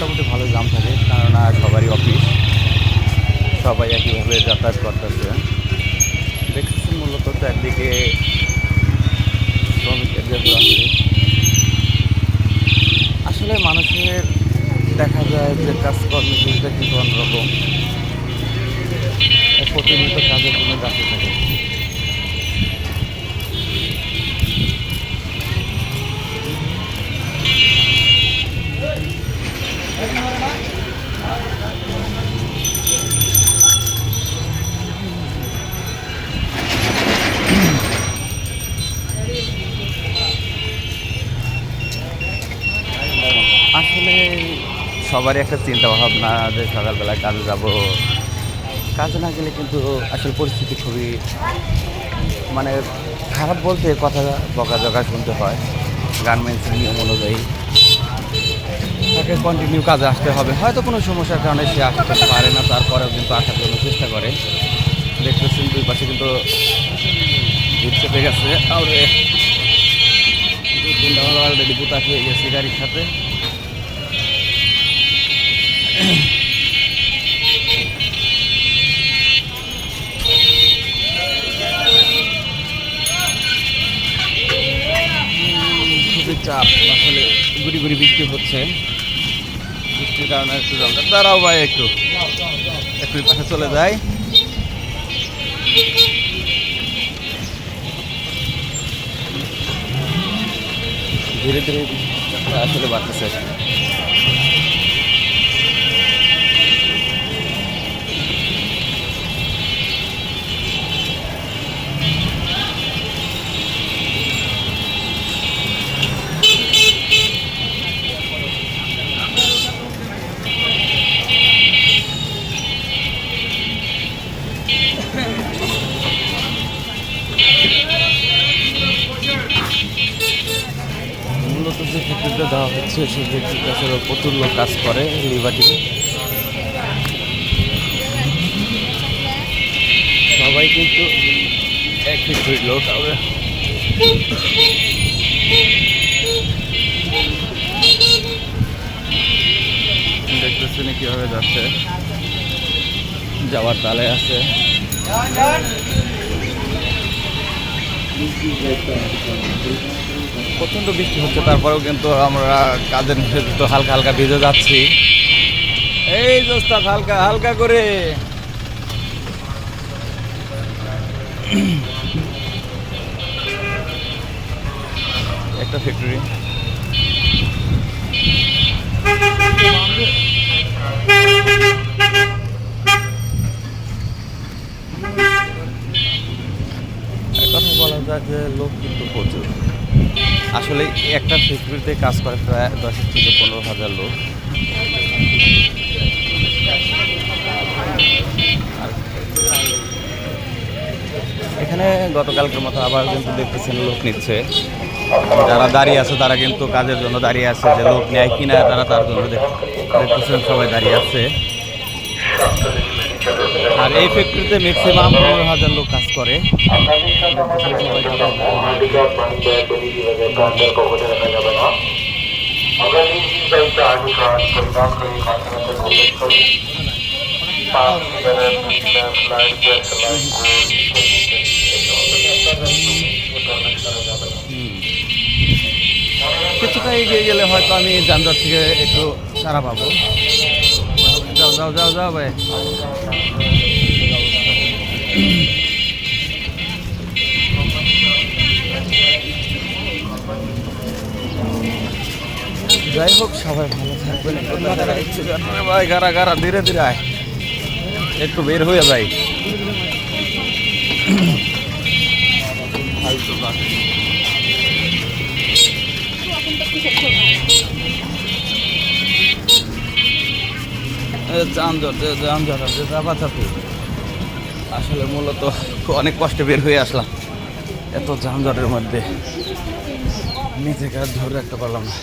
মোটামুটি ভালো জাম থাকে, কেননা সবারই অফিস, সবাই একইভাবে যাতায়াত করতেছে। দেখতেছি মূলত তো একদিকে শ্রমিকের যে ঘোরাঘুরি, আসলে মানুষের দেখা যায় যে কাজকর্মটা কিন্তু অন্যরকম, প্রতিনিয়ত কাজের জন্য যাতে থাকে। আসলে সবারই একটা চিন্তা ভাবনা যে সকালবেলা কাজে যাব, কাজে না গেলে কিন্তু আসলে পরিস্থিতি খুবই মানে খারাপ, বলতে কথা বকাঝকা শুনতে হয়। গার্মেন্টসের নিয়ম অনুযায়ী তাকে কন্টিনিউ কাজে আসতে হবে, হয়তো কোনো সমস্যার কারণে সে আসতে পারে না, তারপরেও কিন্তু আসার জন্য চেষ্টা করে। দেখতেছেন দুই পাশে কিন্তু ভিড় চেপে গেছে, আর দু তিনটা অলরেডি বুতা খেয়ে গেছে গাড়ির সাথে। খুবই চাপ, আসলে গুড়ি গুড়ি বৃষ্টি হচ্ছে, বৃষ্টির কারণে একটু জলটা দাঁড়াও ভাই, একটু একটু পাশে চলে যায়। ধীরে ধীরে আসলে বাড়তেছে। মূলত যে ফ্যাক্টরিটা দেওয়া হচ্ছে সেই ফ্যাক্টরিটা আসলে প্রচুর লোক কাজ করে লিবার্টি, সবাই কিন্তু এক ফ্যাক্টরির লোক। দেখতেছেন কীভাবে যাচ্ছে, যাওয়ার তালে আছে। প্রচণ্ড বৃষ্টি হচ্ছে, তারপরেও কিন্তু আমরা কাজের মধ্যে তো হালকা হালকা ভিজে যাচ্ছি। এই দোস্তা হালকা হালকা করে। একটা ফ্যাক্টরি, কথা বলা যায় যে লোক কিন্তু প্রচুর। আসলে একটা ফ্যাক্টরিতে কাজ করে প্রায় 10 থেকে 15,000 লোক। এখানে গতকালকের মতো আবার কিন্তু দেখতেছেন লোক নিচ্ছে, যারা দাঁড়িয়ে আছে তারা কিন্তু কাজের জন্য দাঁড়িয়ে আছে, যে লোক নেয় কিনা তারা তার জন্য দেখতেছেন সবাই দাঁড়িয়ে আছে। আর এই ফ্যাক্টরিতে ম্যাক্সিমাম 15,000 লোক কাজ করে। কিছুটা এগিয়ে গেলে হয়তো আমি যানজট থেকে একটু সারা পাবো। যাও যাও যাও যাও ভাই। যাই হোক, সবাই ভালো থাকবেন। ভাই গারা গারা ধীরে ধীরে আয়, একটু বের হয়ে যাই। যানজট আছে, চাপাচাপি। আসলে মূলত অনেক কষ্টে বের হয়ে আসলাম এত যানজটের মধ্যে, নিজেকে আর ধরে রাখতে পারলাম না।